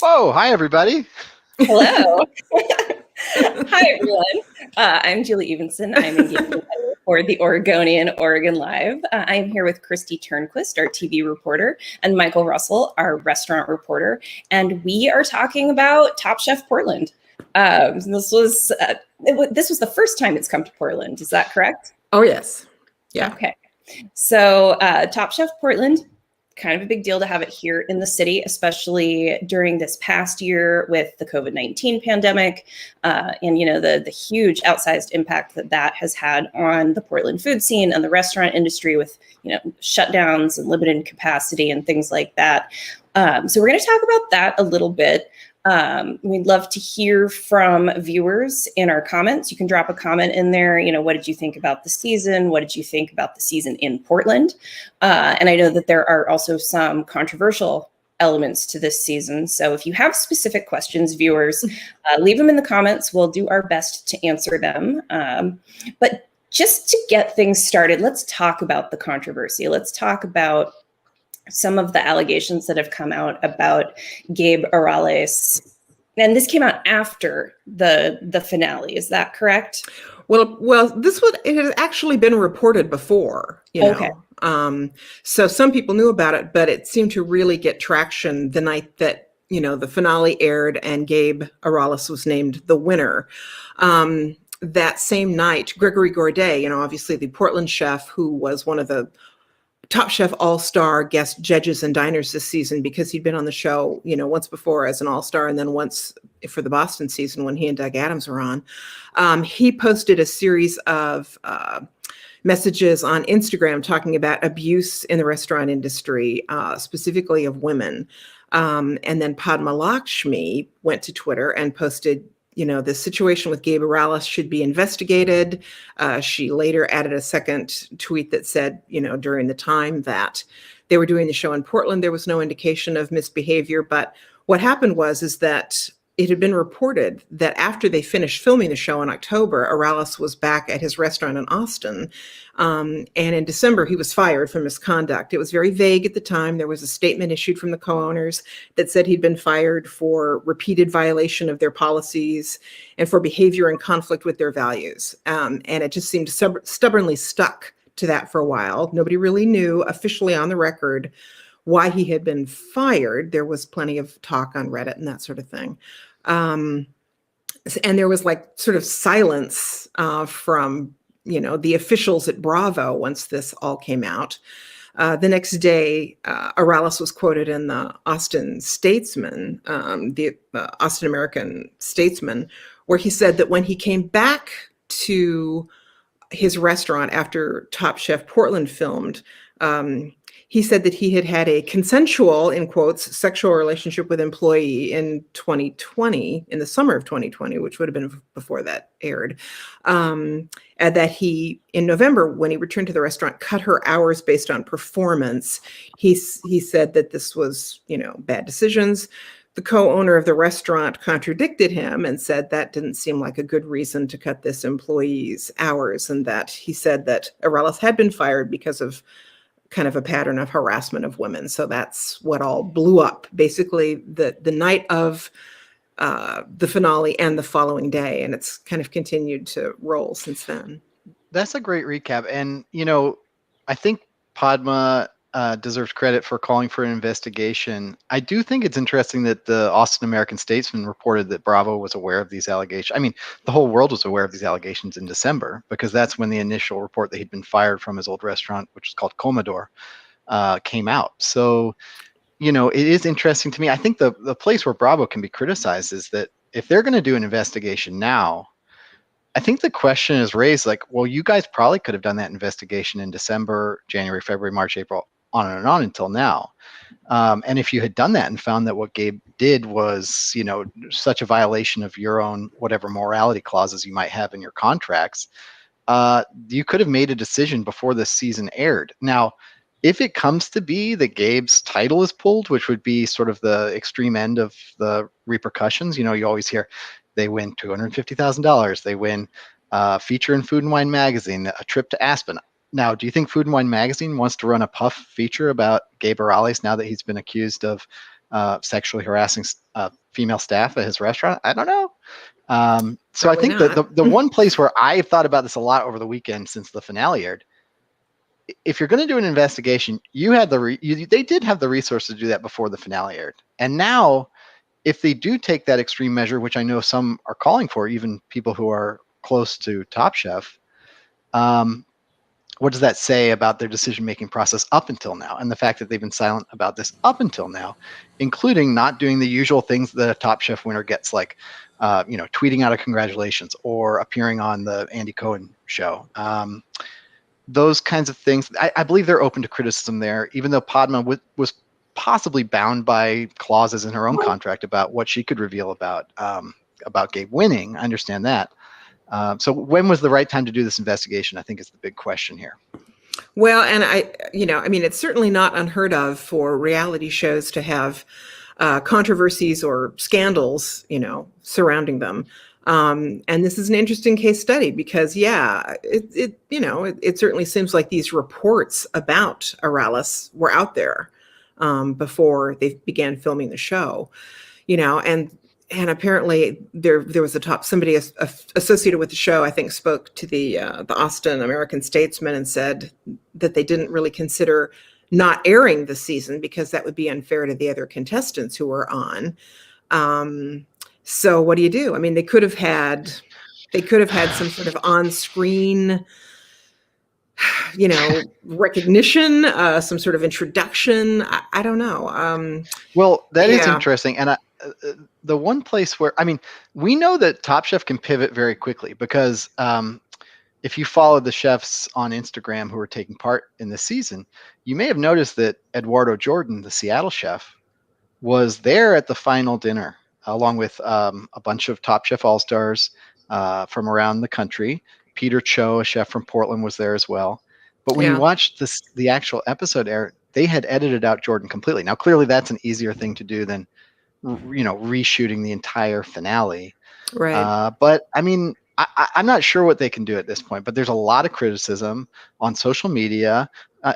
Whoa, hi everybody. Hello. Hi, everyone. I'm Julie Evenson. I'm engagement editor for the Oregonian, Oregon Live. I'm here with Christy Turnquist, our TV reporter, and Michael Russell, our restaurant reporter. And we are talking about Top Chef Portland. This was the first time it's come to Portland. Is that correct? Oh, yes. Yeah. Okay. So Top Chef Portland, kind of a big deal to have it here in the city, especially during this past year with the COVID-19 pandemic, and the huge outsized impact that has had on the Portland food scene and the restaurant industry with shutdowns and limited capacity and things like that. So we're going to talk about that a little bit. We'd love to hear from viewers in our comments. You can drop a comment in there. What did you think about the season? What did you think about the season in Portland? And I know that there are also some controversial elements to this season. So if you have specific questions, viewers, leave them in the comments. We'll do our best to answer them. But just to get things started, let's talk about the controversy. Let's talk about some of the allegations that have come out about Gabe Orales. And this came out after the finale. Is that correct? Well, it has actually been reported before, Okay. So some people knew about it, but it seemed to really get traction the night that, the finale aired and Gabe Orales was named the winner. That same night, Gregory Gourdet, obviously the Portland chef who was one of the Top Chef All-Star guest judges and diners this season because he'd been on the show, once before as an All-Star and then once for the Boston season when he and Doug Adams were on. He posted a series of messages on Instagram talking about abuse in the restaurant industry, specifically of women. And then Padma Lakshmi went to Twitter and posted, the situation with Gabe Orales should be investigated. She later added a second tweet that said, during the time that they were doing the show in Portland, there was no indication of misbehavior. But what happened is that it had been reported that after they finished filming the show in October, Orales was back at his restaurant in Austin. And in December, he was fired for misconduct. It was very vague at the time. There was a statement issued from the co-owners that said he'd been fired for repeated violation of their policies and for behavior in conflict with their values. And it just seemed stubbornly stuck to that for a while. Nobody really knew officially on the record why he had been fired. There was plenty of talk on Reddit and that sort of thing. And there was sort of silence from the officials at Bravo once this all came out. The next day, Orales was quoted in the Austin Statesman, the Austin American Statesman, where he said that when he came back to his restaurant after Top Chef Portland filmed, he said that he had had a consensual, in quotes, sexual relationship with employee in 2020, in the summer of 2020, which would have been before that aired. And that he, in November, when he returned to the restaurant, cut her hours based on performance. He said that this was, bad decisions. The co-owner of the restaurant contradicted him and said that didn't seem like a good reason to cut this employee's hours, and that he said that Orales had been fired because of kind of a pattern of harassment of women. So that's what all blew up, basically the night of the finale and the following day. And it's kind of continued to roll since then. That's a great recap. And, I think Padma deserves credit for calling for an investigation. I do think it's interesting that the Austin American Statesman reported that Bravo was aware of these allegations. I mean, the whole world was aware of these allegations in December, because that's when the initial report that he'd been fired from his old restaurant, which is called Commodore, came out. So, it is interesting to me. I think the place where Bravo can be criticized is that if they're going to do an investigation now, I think the question is raised well, you guys probably could have done that investigation in December, January, February, March, April, on and on until now. And if you had done that and found that what Gabe did was, such a violation of your own whatever morality clauses you might have in your contracts, you could have made a decision before this season aired. Now, if it comes to be that Gabe's title is pulled, which would be sort of the extreme end of the repercussions, you always hear they win $250,000. They win feature in Food and Wine magazine, a trip to Aspen. Now, do you think Food and Wine Magazine wants to run a puff feature about Gabe Morales now that he's been accused of sexually harassing female staff at his restaurant? I don't know. So I Probably think that not. the one place where I've thought about this a lot over the weekend since the finale aired, if you're going to do an investigation, they did have the resources to do that before the finale aired. And now, if they do take that extreme measure, which I know some are calling for, even people who are close to Top Chef, what does that say about their decision-making process up until now, and the fact that they've been silent about this up until now, including not doing the usual things that a Top Chef winner gets, like tweeting out a congratulations or appearing on the Andy Cohen show. Those kinds of things. I believe they're open to criticism there, even though Padma was possibly bound by clauses in her own contract about what she could reveal about Gabe winning. I understand that. So when was the right time to do this investigation, I think, is the big question here. Well, and I mean, it's certainly not unheard of for reality shows to have controversies or scandals, surrounding them. And this is an interesting case study because, it certainly seems like these reports about Aralis were out there before they began filming the show, and apparently there was somebody associated with the show, I think, spoke to the Austin American Statesman and said that they didn't really consider not airing the season because that would be unfair to the other contestants who were on. So what do you do? I mean, they could have had some sort of on-screen, recognition, some sort of introduction. I don't know. Well, that is interesting. And the one place where, we know that Top Chef can pivot very quickly because if you followed the chefs on Instagram who are taking part in this season, you may have noticed that Eduardo Jordan, the Seattle chef, was there at the final dinner along with a bunch of Top Chef All-Stars from around the country. Peter Cho, a chef from Portland, was there as well. But when you watched the actual episode air, they had edited out Jordan completely. Now, clearly that's an easier thing to do than reshooting the entire finale. Right. But I'm not sure what they can do at this point, but there's a lot of criticism on social media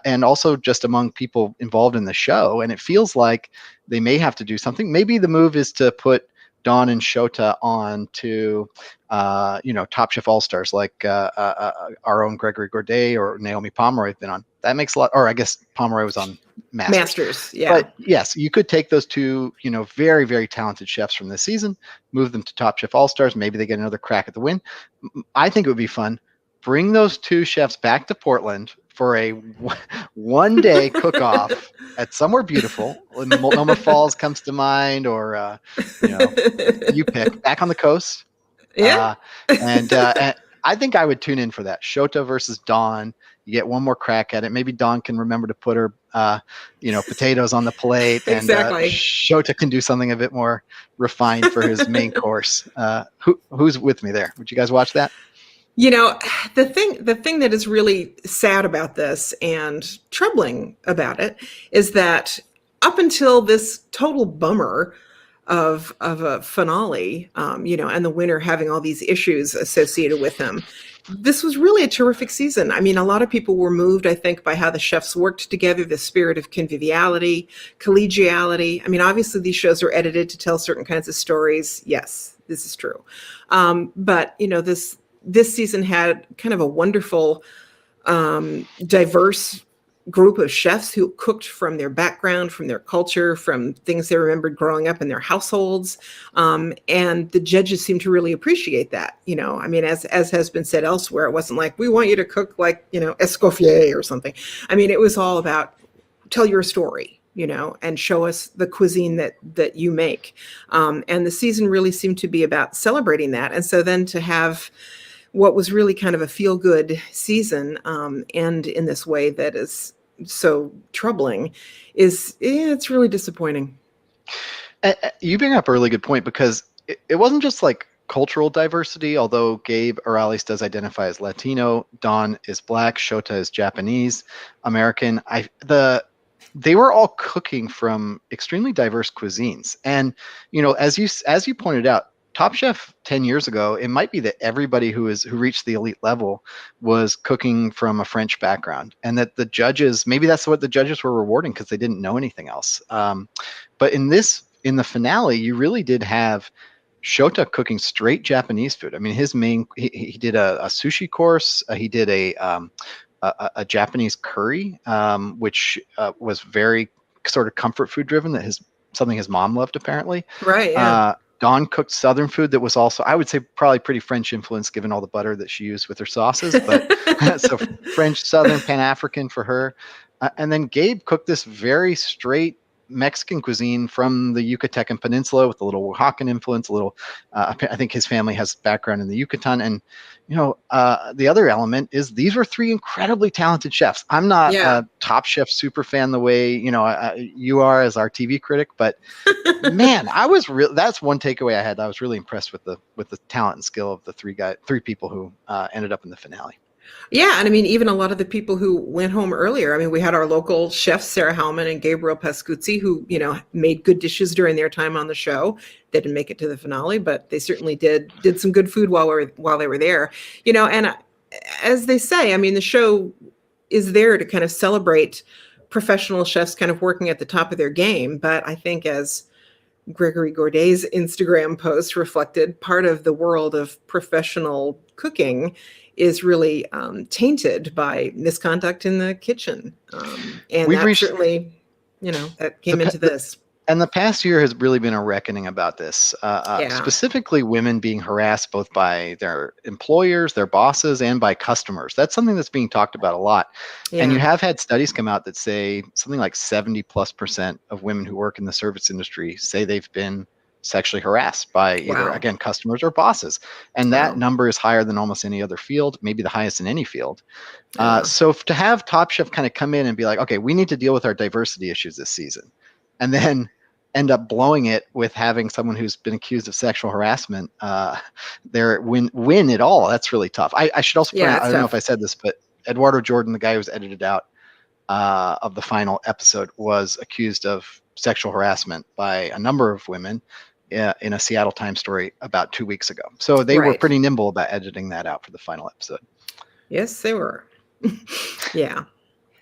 and also just among people involved in the show. And it feels like they may have to do something. Maybe the move is to put Dawn and Shota on to, Top Chef All-Stars like our own Gregory Gourdet or Naomi Pomeroy have been on. That makes a lot, or I guess Pomeroy was on Masters. Yeah. But yes, you could take those two, very, very talented chefs from this season, move them to Top Chef All-Stars. Maybe they get another crack at the win. I think it would be fun. Bring those two chefs back to Portland for a one-day cook-off at somewhere beautiful. Multnomah Falls comes to mind, or you pick. Back on the coast. Yeah. And I think I would tune in for that. Shota versus Dawn. You get one more crack at it. Maybe Dawn can remember to put her, potatoes on the plate, and Exactly. Shota can do something a bit more refined for his main course. Who's with me there? Would you guys watch that? The thing that is really sad about this and troubling about it is that up until this total bummer of a finale, and the winner having all these issues associated with him, this was really a terrific season. I mean, a lot of people were moved, I think, by how the chefs worked together, the spirit of conviviality, collegiality. I mean, obviously these shows are edited to tell certain kinds of stories. Yes, this is true. But this season had kind of a wonderful, diverse group of chefs who cooked from their background, from their culture, from things they remembered growing up in their households. And the judges seemed to really appreciate that. As has been said elsewhere, it wasn't like, we want you to cook like, Escoffier or something. I mean, it was all about tell your story, and show us the cuisine that you make. And the season really seemed to be about celebrating that. And so then to have what was really kind of a feel-good season end in this way that is so troubling it's really disappointing. You bring up a really good point, because it wasn't just like cultural diversity, although Gabe Morales does identify as Latino, Dawn is Black, Shota is Japanese American. They were all cooking from extremely diverse cuisines. And, as you pointed out, Top Chef 10 years ago, it might be that everybody who reached the elite level was cooking from a French background, and that the judges, maybe that's what the judges were rewarding because they didn't know anything else. But in the finale, you really did have Shota cooking straight Japanese food. I mean, he did a sushi course. He did a Japanese curry, which was very sort of comfort food driven. Something his mom loved apparently. Right. Yeah. Dawn cooked Southern food that was also, I would say, probably pretty French influenced given all the butter that she used with her sauces. But so French, Southern, Pan African for her. And then Gabe cooked this very straight Mexican cuisine from the Yucatecan Peninsula with a little Oaxacan influence. I think his family has background in the Yucatan. And the other element is these were three incredibly talented chefs. I'm not a Top Chef super fan the way you are as our TV critic, but man, that's one takeaway I had. I was really impressed with the talent and skill of the three people who ended up in the finale. Yeah, and I mean, even a lot of the people who went home earlier. I mean, we had our local chefs, Sarah Hellman and Gabriel Pascuzzi, who made good dishes during their time on the show. They didn't make it to the finale, but they certainly did some good food while they were there. And as they say, I mean, the show is there to kind of celebrate professional chefs kind of working at the top of their game. But I think, as Gregory Gordet's Instagram post reflected, part of the world of professional cooking is really tainted by misconduct in the kitchen. And that certainly, that came into this. And the past year has really been a reckoning about this, specifically women being harassed both by their employers, their bosses, and by customers. That's something that's being talked about a lot. Yeah. And you have had studies come out that say something like 70+% of women who work in the service industry say they've been sexually harassed by either, again, customers or bosses. And that number is higher than almost any other field, maybe the highest in any field. So to have Top Chef kind of come in and be like, okay, we need to deal with our diversity issues this season, and then end up blowing it with having someone who's been accused of sexual harassment win it all. That's really tough. I should also point out, I don't know if I said this, but Eduardo Jordan, the guy who's edited out of the final episode, was accused of sexual harassment by a number of women in a Seattle Times story about 2 weeks ago. So they were pretty nimble about editing that out for the final episode. Yes, they were. Yeah.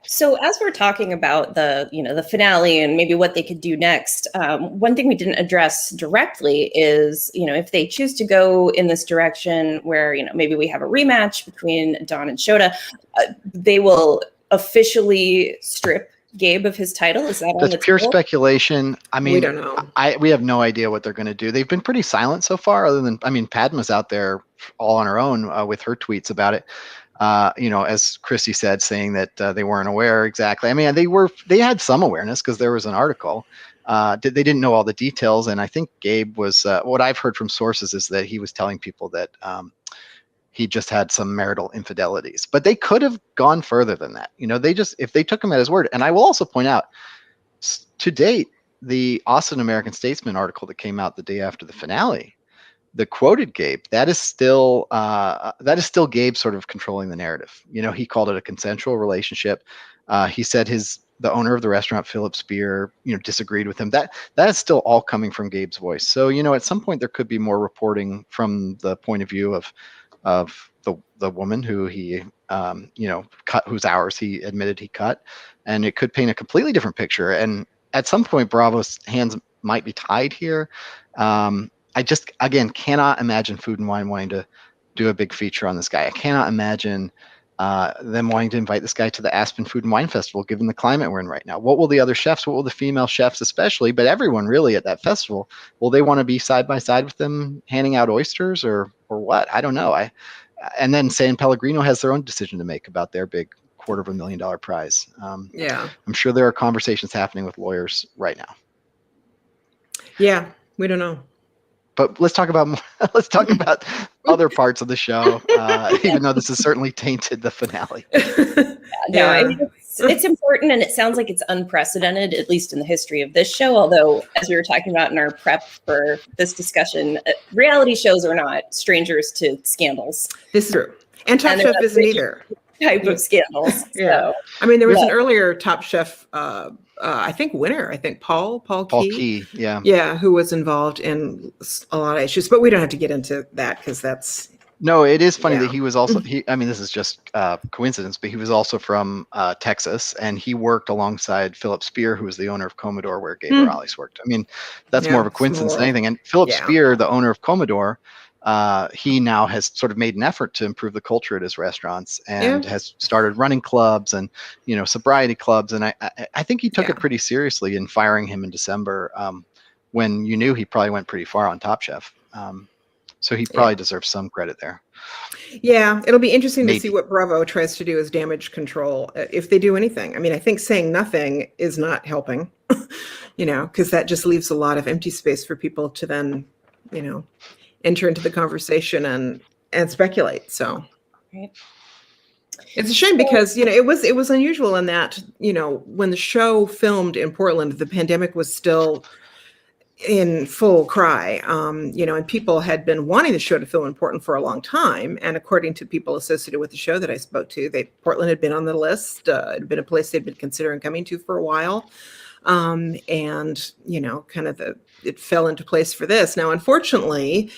So as we're talking about the finale and maybe what they could do next, one thing we didn't address directly is, if they choose to go in this direction where, maybe we have a rematch between Dawn and Shota, they will officially strip Gabe of his title. Is that that's pure speculation? I mean, we don't know. We have no idea what they're going to do. They've been pretty silent so far, other than, Padma's out there all on her own with her tweets about it. As Chrissy said, saying that they weren't aware exactly. I mean, they had some awareness because there was an article. They didn't know all the details, and I think Gabe was. What I've heard from sources is that he was telling people that he just had some marital infidelities, but they could have gone further than that. If they took him at his word. And I will also point out, to date, the Austin American-Statesman article that came out the day after the finale, the quoted Gabe, that is still Gabe sort of controlling the narrative. He called it a consensual relationship. He said the owner of the restaurant, Philip Spear, disagreed with him. That is still all coming from Gabe's voice. So, at some point there could be more reporting from the point of view of the woman who he cut, whose hours he admitted he cut, and it could paint a completely different picture. And at some point, Bravo's hands might be tied here. I just, again, cannot imagine Food and Wine wanting to do a big feature on this guy. I cannot imagine them wanting to invite this guy to the Aspen Food and Wine Festival, given the climate we're in right now. What will the other chefs, what will the female chefs especially, but everyone really at that festival, will they want to be side by side with them handing out oysters or what? I don't know. And then San Pellegrino has their own decision to make about their big $250,000 prize. I'm sure there are conversations happening with lawyers right now. Yeah, we don't know. But let's talk about other parts of the show, even though this has certainly tainted the finale. It's important, and it sounds like it's unprecedented, at least in the history of this show. Although, as we were talking about in our prep for this discussion, reality shows are not strangers to scandals. This is true. And Top Chef isn't either. Type of scandals. Yeah. So, I mean, there was an earlier Top Chef I think winner. I think Paul Paul Key. Key, yeah. Yeah, who was involved in a lot of issues, but we don't have to get into that because that's No, it is funny that yeah. he was also I mean, this is just coincidence, but he was also from Texas, and he worked alongside Philip Spear, who was the owner of Commodore, where Gabe Hmm. Morales worked. I mean, that's more of Yeah, a small coincidence than world. anything. And Philip Yeah, Spear, the owner of Commodore, he now has sort of made an effort to improve the culture at his restaurants yeah, and has started running clubs and sobriety clubs. And I think he took yeah, it pretty seriously in firing him in December, when you knew he probably went pretty far on Top Chef. So he yeah. probably deserves some credit there. Yeah, it'll be interesting to see Maybe. what Bravo tries to do as damage control, if they do anything. I mean, I think saying nothing is not helping, because that just leaves a lot of empty space for people to then, you know, enter into the conversation and speculate. So Right. it's a shame So, because it was unusual in that when the show filmed in Portland, the pandemic was still in full cry. And people had been wanting the show to film in Portland for a long time. And according to people associated with the show that I spoke to, Portland had been on the list. It had been a place they'd been considering coming to for a while. And kind of it fell into place for this. Now, unfortunately,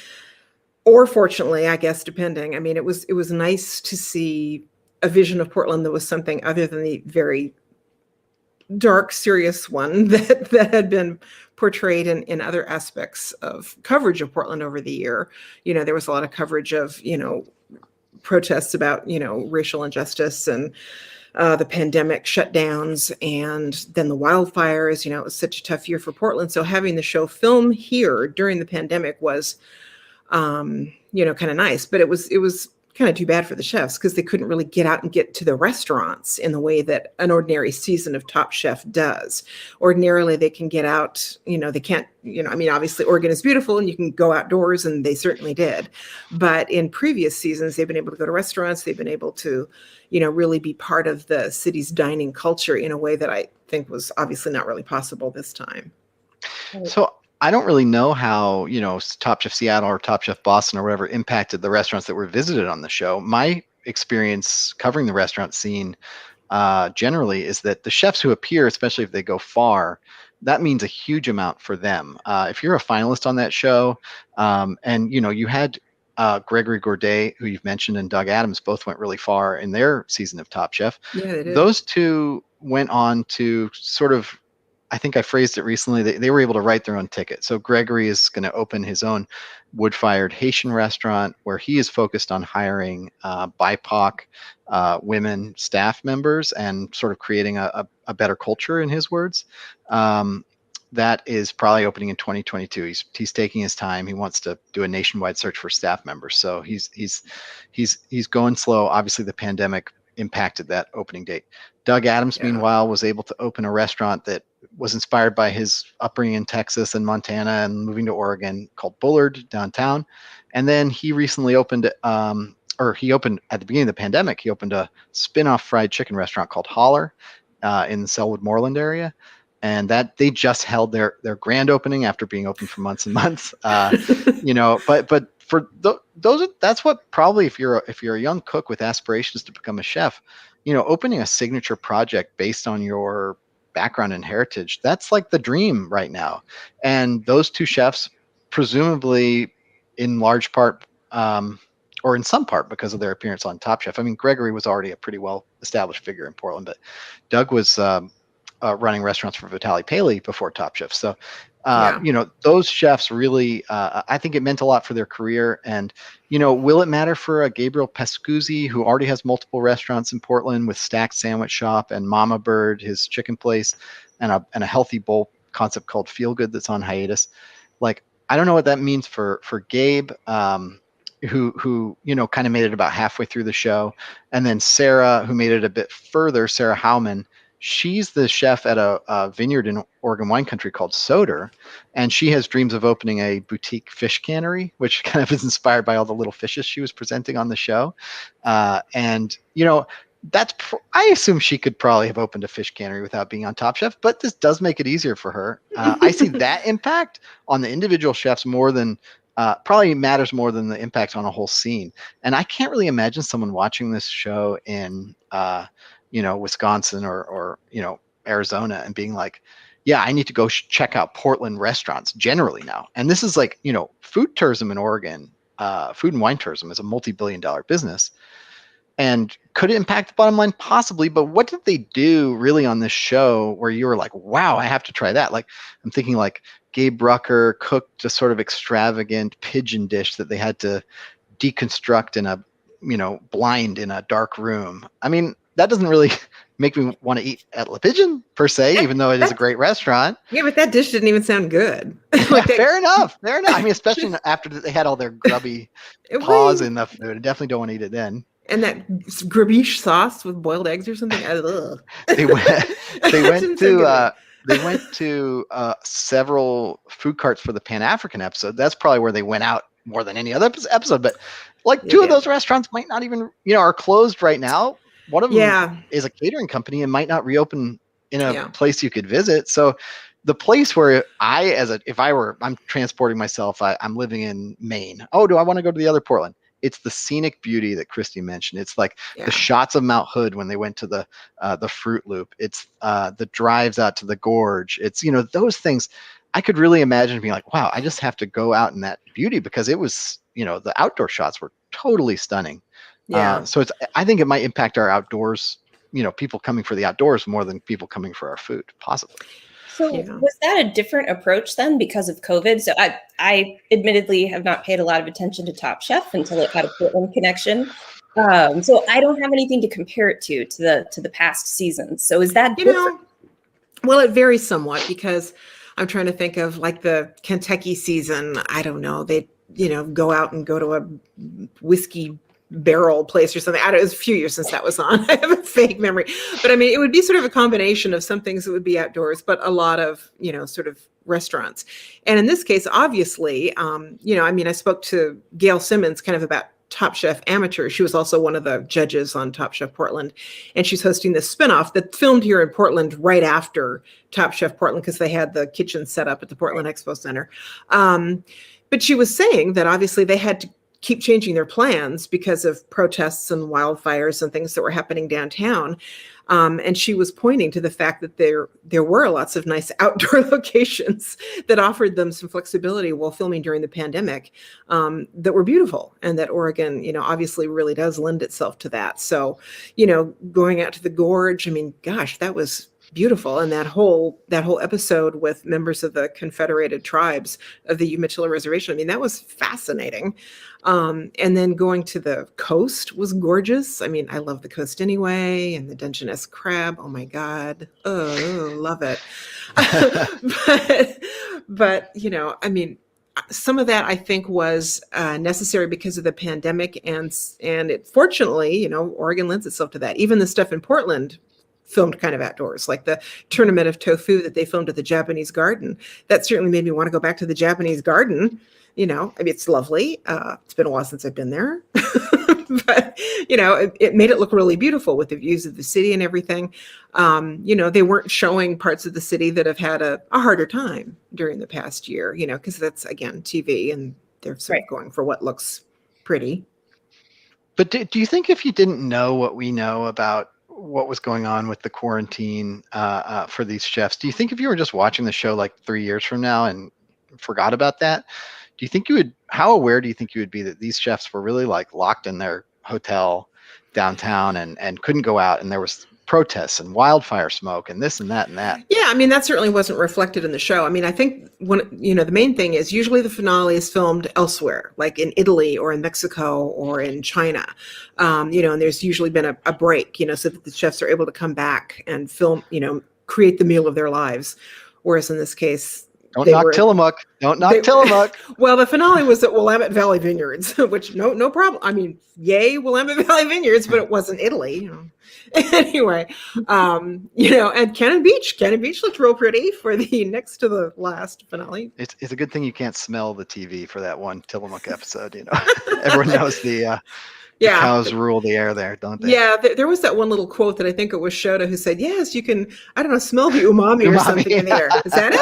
or fortunately, I guess, depending. I mean, it was nice to see a vision of Portland that was something other than the very dark, serious one that had been portrayed in other aspects of coverage of Portland over the year. There was a lot of coverage of, protests about, racial injustice and the pandemic shutdowns and then the wildfires. It was such a tough year for Portland. So having the show film here during the pandemic was, kind of nice, but it was kind of too bad for the chefs because they couldn't really get out and get to the restaurants in the way that an ordinary season of Top Chef does. Ordinarily, they can get out, they can't, I mean, obviously Oregon is beautiful and you can go outdoors, and they certainly did. But in previous seasons, they've been able to go to restaurants. They've been able to, really be part of the city's dining culture in a way that I think was obviously not really possible this time. So I don't really know how, Top Chef Seattle or Top Chef Boston or whatever impacted the restaurants that were visited on the show. My experience covering the restaurant scene generally is that the chefs who appear, especially if they go far, that means a huge amount for them. If you're a finalist on that show, and you had Gregory Gourdet, who you've mentioned, and Doug Adams both went really far in their season of Top Chef. Yeah, they did. Those two went on to sort of, I think I phrased it recently, they were able to write their own ticket. So Gregory is going to open his own wood-fired Haitian restaurant where he is focused on hiring BIPOC women staff members and sort of creating a better culture, in his words. That is probably opening in 2022. He's taking his time. He wants to do a nationwide search for staff members. So he's going slow. Obviously, the pandemic impacted that opening date. Doug Adams, Yeah. meanwhile, was able to open a restaurant that was inspired by his upbringing in Texas and Montana and moving to Oregon, called Bullard downtown. And then he recently opened, or he opened at the beginning of the pandemic, he opened a spin-off fried chicken restaurant called Holler in the Selwood Moreland area. And that they just held their grand opening after being open for months and months. But for those, that's what probably, if you're a young cook with aspirations to become a chef, opening a signature project based on your background and heritage, that's like the dream right now. And those two chefs, presumably in large part, or in some part because of their appearance on Top Chef. I mean, Gregory was already a pretty well established figure in Portland, but Doug was running restaurants for Vitali Paley before Top Chef. So, Yeah. those chefs really, I think it meant a lot for their career. And, will it matter for a Gabriel Pascuzzi, who already has multiple restaurants in Portland with Stacked Sandwich Shop and Mama Bird, his chicken place, and a healthy bowl concept called Feel Good that's on hiatus? Like, I don't know what that means for Gabe, who kind of made it about halfway through the show, and then Sarah, who made it a bit further, Sarah Howman. She's the chef at a vineyard in Oregon wine country called Soder, and she has dreams of opening a boutique fish cannery, which kind of is inspired by all the little fishes she was presenting on the show. And I assume she could probably have opened a fish cannery without being on Top Chef, but this does make it easier for her. I see that impact on the individual chefs more than probably matters more than the impact on a whole scene. And I can't really imagine someone watching this show in Wisconsin or Arizona and being like, yeah, I need to go check out Portland restaurants generally now. And this is like, food tourism in Oregon, food and wine tourism is a multi-billion-dollar business. And could it impact the bottom line? Possibly. But what did they do really on this show where you were like, wow, I have to try that? Like, I'm thinking like Gabe Rucker cooked a sort of extravagant pigeon dish that they had to deconstruct in a, blind in a dark room. I mean, that doesn't really make me want to eat at Le Pigeon per se, even though it is a great restaurant. Yeah, but that dish didn't even sound good. Fair enough. I mean, especially after they had all their grubby paws in the food. I definitely don't want to eat it then. And that grabiche sauce with boiled eggs or something. They went to several food carts for the Pan-African episode. That's probably where they went out more than any other episode. But like two of those restaurants might not even, are closed right now. One of them is a catering company and might not reopen in a place you could visit. So the place where I'm transporting myself, I'm living in Maine. Oh, do I want to go to the other Portland? It's the scenic beauty that Christy mentioned. It's like the shots of Mount Hood when they went to the Fruit Loop. It's the drives out to the gorge. It's, those things. I could really imagine being like, wow, I just have to go out in that beauty because it was, the outdoor shots were totally stunning. Yeah. So I think it might impact our outdoors, people coming for the outdoors more than people coming for our food, possibly. So was that a different approach then because of COVID? So I admittedly have not paid a lot of attention to Top Chef until it had a Portland connection. So I don't have anything to compare it to the past seasons. So is that different? Well, it varies somewhat because I'm trying to think of like the Kentucky season. I don't know. They, go out and go to a whiskey barrel place or something. It was a few years since that was on. I have a vague memory, but I mean, it would be sort of a combination of some things that would be outdoors, but a lot of, sort of restaurants. And in this case, obviously, I spoke to Gail Simmons kind of about Top Chef Amateur. She was also one of the judges on Top Chef Portland, and she's hosting this spinoff that filmed here in Portland right after Top Chef Portland because they had the kitchen set up at the Portland Expo Center. But she was saying that obviously they had to keep changing their plans because of protests and wildfires and things that were happening downtown. And she was pointing to the fact that there were lots of nice outdoor locations that offered them some flexibility while filming during the pandemic that were beautiful, and that Oregon, obviously really does lend itself to that. So, going out to the gorge, I mean, gosh, that was beautiful. And that whole episode with members of the Confederated Tribes of the Umatilla Reservation, I mean, that was fascinating. And then going to the coast was gorgeous. I mean, I love the coast anyway, and the Dungeness crab. Oh my God. Oh, love it. but, I mean, some of that I think was necessary because of the pandemic, and it fortunately, Oregon lends itself to that. Even the stuff in Portland filmed kind of outdoors, like the tournament of tofu that they filmed at the Japanese garden. That certainly made me want to go back to the Japanese garden. I mean, it's lovely. It's been a while since I've been there, but it made it look really beautiful with the views of the city and everything. They weren't showing parts of the city that have had a harder time during the past year, because that's, again, TV, and they're sort of going for what looks pretty. But do you think if you didn't know what we know about what was going on with the quarantine for these chefs, do you think if you were just watching the show like 3 years from now and forgot about that, do you think how aware do you think you would be that these chefs were really like locked in their hotel downtown and couldn't go out, and there was protests and wildfire smoke and this and that and that? Yeah, I mean, that certainly wasn't reflected in the show. I mean, I think the main thing is usually the finale is filmed elsewhere, like in Italy or in Mexico or in China. And there's usually been a break, so that the chefs are able to come back and film, create the meal of their lives. Whereas in this case, Don't knock Tillamook. Well, the finale was at Willamette Valley Vineyards, which no problem. I mean, yay, Willamette Valley Vineyards, but it wasn't Italy. Anyway, and Cannon Beach looked real pretty for the next to the last finale. It's a good thing you can't smell the TV for that one Tillamook episode. Everyone knows the cows rule the air there, don't they? Yeah, there was that one little quote that I think it was Shota who said, yes, you can, I don't know, smell the umami or something in the air. Is that it?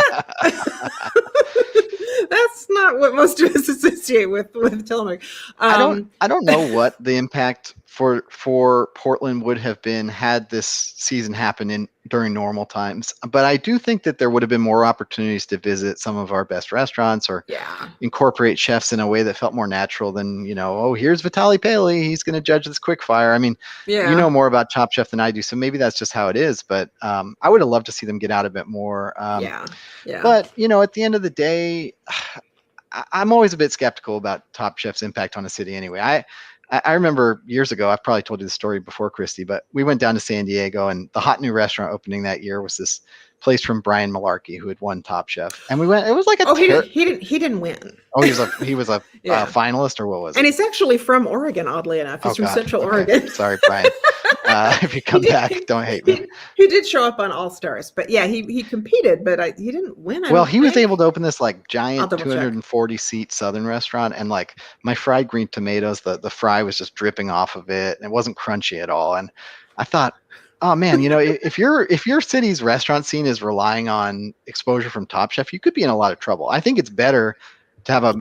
That's not what most of us associate with Tillamook. I don't know what the impact for Portland would have been had this season happen during normal times. But I do think that there would have been more opportunities to visit some of our best restaurants or Yeah. incorporate chefs in a way that felt more natural than, oh, here's Vitaly Paley, he's going to judge this quick fire. I mean, you Yeah. know more about Top Chef than I do, so maybe that's just how it is. But I would have loved to see them get out a bit more. Yeah. Yeah. But at the end of the day, I'm always a bit skeptical about Top Chef's impact on a city anyway. I remember years ago, I've probably told you the story before, Christy, but we went down to San Diego, and the hot new restaurant opening that year was this place from Brian Malarkey, who had won Top Chef. And we went, it was like he didn't win. Oh, he was a Yeah. finalist, or what was it? And he's actually from Oregon, oddly enough. He's from God. Central Okay. Oregon. Sorry, Brian. If you come back, don't hate me. He did show up on All Stars, but yeah, he competed, but he didn't win. Well, he was able to open this like giant double check. 240-seat Southern restaurant, and like my fried green tomatoes, the fry was just dripping off of it, and it wasn't crunchy at all. And I thought, oh man, if your city's restaurant scene is relying on exposure from Top Chef, you could be in a lot of trouble. I think it's better to have a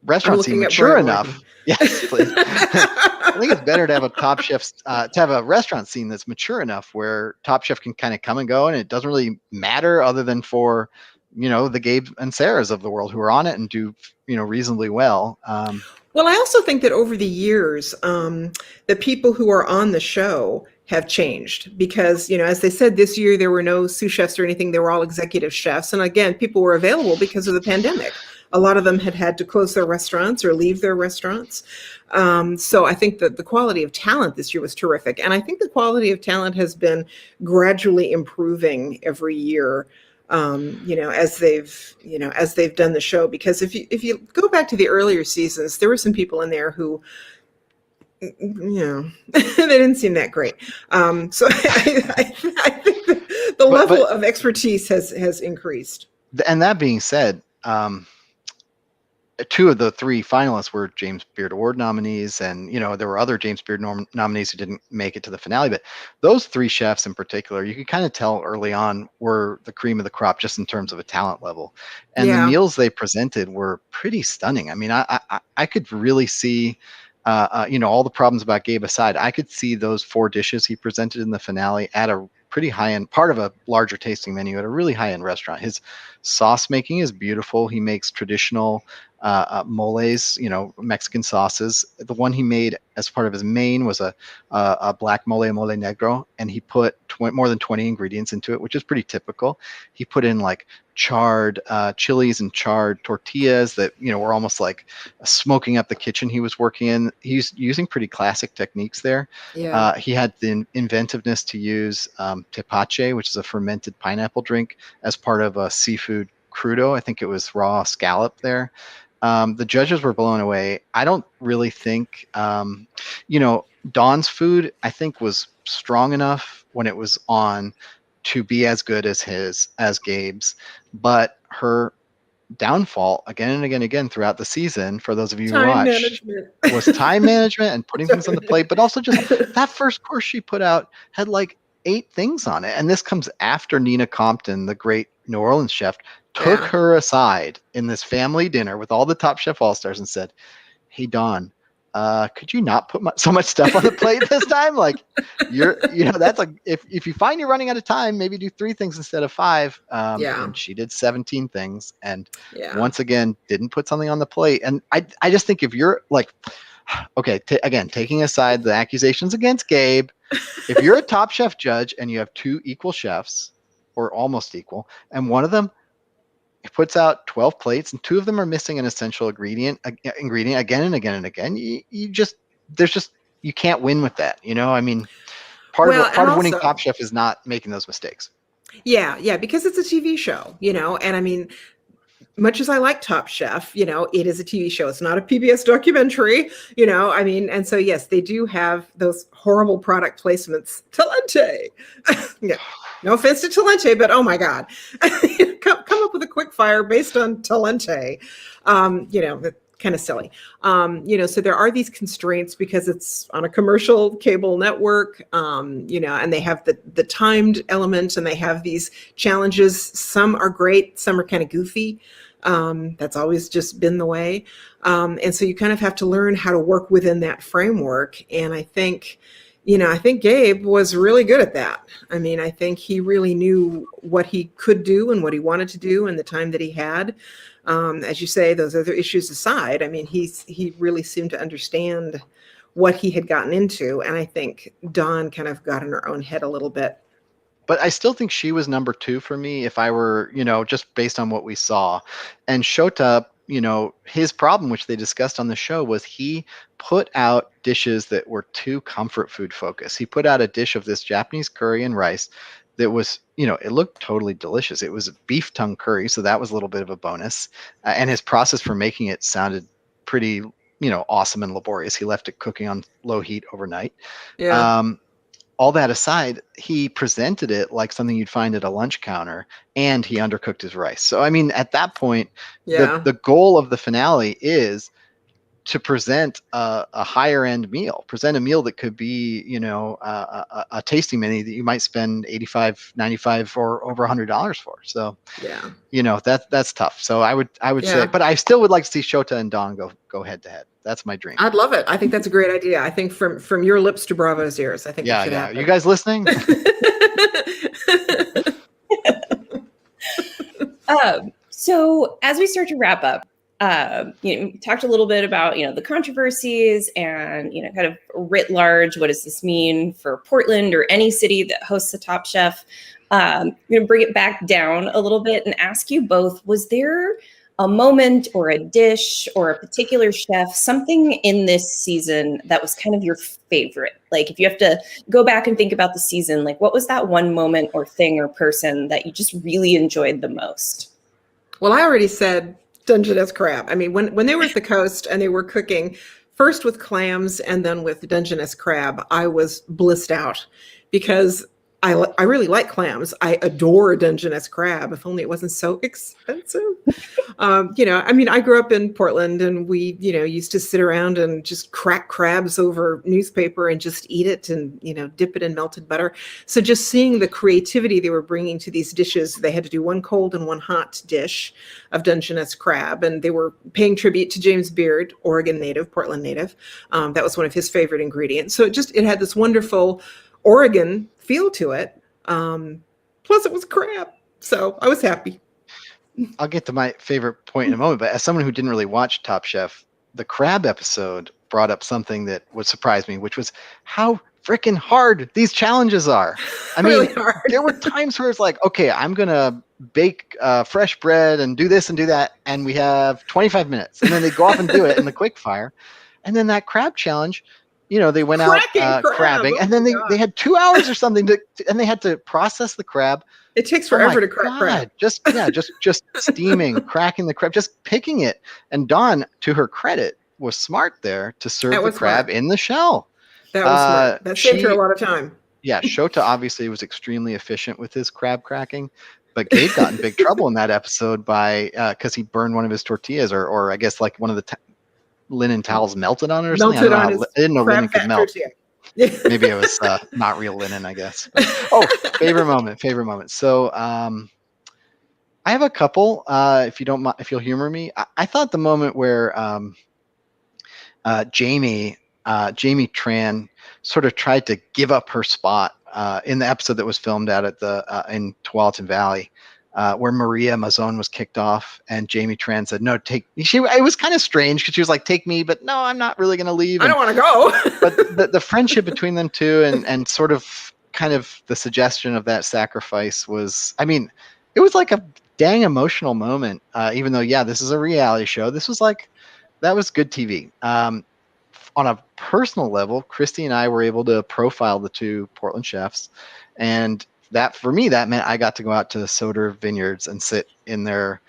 restaurant scene mature enough. Yes, please. I think it's better to have a Top Chef, to have a restaurant scene that's mature enough where Top Chef can kind of come and go, and it doesn't really matter other than for, the Gabes and Sarahs of the world who are on it and do, reasonably well. Well, I also think that over the years, the people who are on the show have changed because, as they said, this year there were no sous chefs or anything. They were all executive chefs. And again, people were available because of the pandemic. A lot of them had to close their restaurants or leave their restaurants. So I think that the quality of talent this year was terrific. And I think the quality of talent has been gradually improving every year, as they've done the show. Because if you go back to the earlier seasons, there were some people in there who, they didn't seem that great. So I think the level of expertise has increased. And that being said, two of the three finalists were James Beard Award nominees, and there were other James Beard nominees who didn't make it to the finale. But those three chefs in particular, you could kind of tell early on were the cream of the crop just in terms of a talent level. And the meals they presented were pretty stunning. I mean, I could really see, all the problems about Gabe aside, I could see those 4 dishes he presented in the finale at a pretty high-end, part of a larger tasting menu at a really high-end restaurant. His sauce making is beautiful. He makes traditional moles, Mexican sauces. The one he made as part of his main was a black mole negro, and he put more than 20 ingredients into it, which is pretty typical. He put in like charred chilies and charred tortillas that were almost like smoking up the kitchen he was working in. He's using pretty classic techniques there. He had the inventiveness to use tepache, which is a fermented pineapple drink, as part of a seafood crudo. I think it was raw scallop there. The judges were blown away. I don't really think, Dawn's food, I think, was strong enough when it was on to be as good as Gabe's, but her downfall again and again and again throughout the season, for those of you who watched, was time management and putting things on the plate, but also just that first course she put out had like 8 things on it. And this comes after Nina Compton, the great New Orleans chef, took her aside in this family dinner with all the Top Chef All-Stars and said, "Hey, Dawn, could you not put so much stuff on the plate this time? Like, that's like, if you find you're running out of time, maybe do 3 things instead of 5. And she did 17 things, and once again didn't put something on the plate. And I just think if you're like, okay, again, taking aside the accusations against Gabe, if you're a Top Chef judge and you have 2 equal chefs or almost equal, and one of them puts out 12 plates and 2 of them are missing an essential ingredient again and again and again, you can't win with that. I mean, part of winning Top Chef is not making those mistakes. Yeah, because it's a TV show, and I mean, much as I like Top Chef, it is a TV show. It's not a PBS documentary, I mean, and so yes, they do have those horrible product placements. Talente. Yeah. No offense to Talente, but oh my God, come up with a quick fire based on Talente. Kind of silly. So there are these constraints because it's on a commercial cable network, and they have the timed element, and they have these challenges. Some are great, some are kind of goofy. That's always just been the way. And so you kind of have to learn how to work within that framework. And I think Gabe was really good at that. I mean, I think he really knew what he could do and what he wanted to do in the time that he had. As you say, those other issues aside, I mean, he really seemed to understand what he had gotten into. And I think Dawn kind of got in her own head a little bit. But I still think she was number two for me if I were, just based on what we saw. And Shota, his problem, which they discussed on the show, was he put out dishes that were too comfort food focused. He put out a dish of this Japanese curry and rice that was, it looked totally delicious. It was a beef tongue curry, so that was a little bit of a bonus. And his process for making it sounded pretty, awesome and laborious. He left it cooking on low heat overnight. Yeah. All that aside, he presented it like something you'd find at a lunch counter, and he undercooked his rice. So, I mean, at that point, Yeah. the goal of the finale is to present a higher end meal, present a meal that could be, a tasting menu that you might spend 85, 95 or over $100 for. So, Yeah. That's tough. So I would say, Yeah. but I still would like to see Shota and Dawn go head to head. That's my dream. I'd love it. I think that's a great idea. I think from your lips to Bravo's ears, I think that should Yeah. happen. You guys listening? So as we start to wrap up, we talked a little bit about, the controversies and, kind of writ large, what does this mean for Portland or any city that hosts a Top Chef? I'm going to bring it back down a little bit and ask you both, was there a moment or a dish or a particular chef, something in this season that was kind of your favorite? Like if you have to go back and think about the season, like what was that one moment or thing or person that you just really enjoyed the most? Well, I already said Dungeness crab. I mean, when they were at the coast and they were cooking first with clams and then with Dungeness crab, I was blissed out because I really like clams. I adore Dungeness crab. If only it wasn't so expensive. I mean, I grew up in Portland and we, used to sit around and just crack crabs over newspaper and just eat it and, dip it in melted butter. So just seeing the creativity they were bringing to these dishes, they had to do one cold and one hot dish of Dungeness crab. And they were paying tribute to James Beard, Oregon native, Portland native. That was one of his favorite ingredients. So it had this wonderful Oregon feel to it. Plus it was crab. So I was happy. I'll get to my favorite point in a moment, but as someone who didn't really watch Top Chef, the crab episode brought up something that would surprise me, which was how freaking hard these challenges are. I mean, Really hard. There were times where it's like, okay, I'm going to bake fresh bread and do this and do that, and we have 25 minutes. And then they go off and do it in the quick fire. And then that crab challenge, they went Cracking out crab. crabbing, Oh and then my they had 2 hours or something and they had to process the crab. It takes forever to crack crab. Just steaming, cracking the crab, just picking it. And Dawn, to her credit, was smart there to serve the crab in the shell. That was smart. That saved her a lot of time. Yeah, Shota obviously was extremely efficient with his crab cracking, but Gabe got in big trouble in that episode because he burned one of his tortillas, or I guess like one of the linen towels melted on it or something. I didn't know linen could melt. Maybe it was not real linen, I guess. Oh, favorite moment. So I have a couple. If you don't mind, if you'll humor me, I thought the moment where Jamie Tran sort of tried to give up her spot in the episode that was filmed out at in Tualatin Valley, where Maria Mazzone was kicked off, and Jamie Tran said, "No, it was kind of strange because she was like, "Take me," but no, I'm not really going to leave. I don't want to go. But the friendship between them two, and sort of kind of the suggestion of that sacrifice was, I mean, it was like a dang emotional moment. Even though, yeah, this is a reality show, that was good TV. On a personal level, Christy and I were able to profile the two Portland chefs, and that for me, that meant I got to go out to the Soder Vineyards and sit in their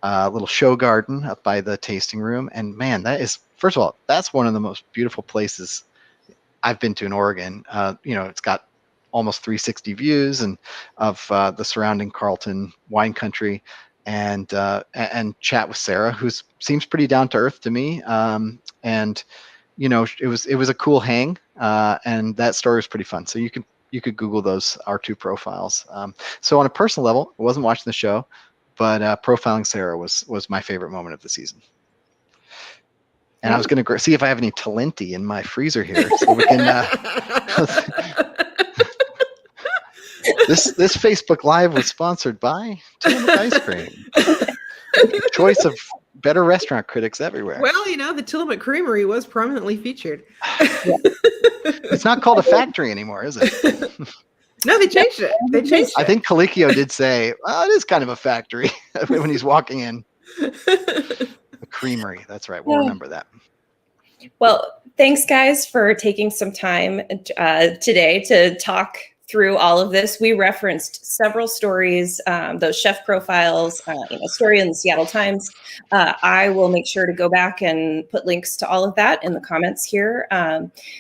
little show garden up by the tasting room. And man, that is, first of all, that's one of the most beautiful places I've been to in Oregon. It's got almost 360 views and of the surrounding Carlton wine country, and chat with Sarah, who seems pretty down to earth to me. It was a cool hang, and that story was pretty fun. So you could Google those, our two profiles. So on a personal level, I wasn't watching the show, But profiling Sarah was my favorite moment of the season. And I was going to see if I have any Talenti in my freezer here, so we can. This Facebook Live was sponsored by Tillamook Ice Cream, choice of better restaurant critics everywhere. Well, the Tillamook Creamery was prominently featured. It's not called a factory anymore, is it? No, they changed it. I think Colicchio did say, well, it is kind of a factory when he's walking in. A creamery. That's right. We'll remember that. Well, thanks, guys, for taking some time today to talk through all of this. We referenced several stories, those chef profiles, a story in the Seattle Times. I will make sure to go back and put links to all of that in the comments here.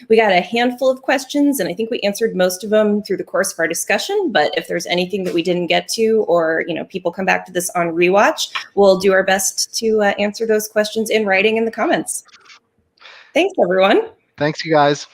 We got a handful of questions, and I think we answered most of them through the course of our discussion. But if there's anything that we didn't get to, or people come back to this on rewatch, we'll do our best to answer those questions in writing in the comments. Thanks, everyone. Thanks, you guys.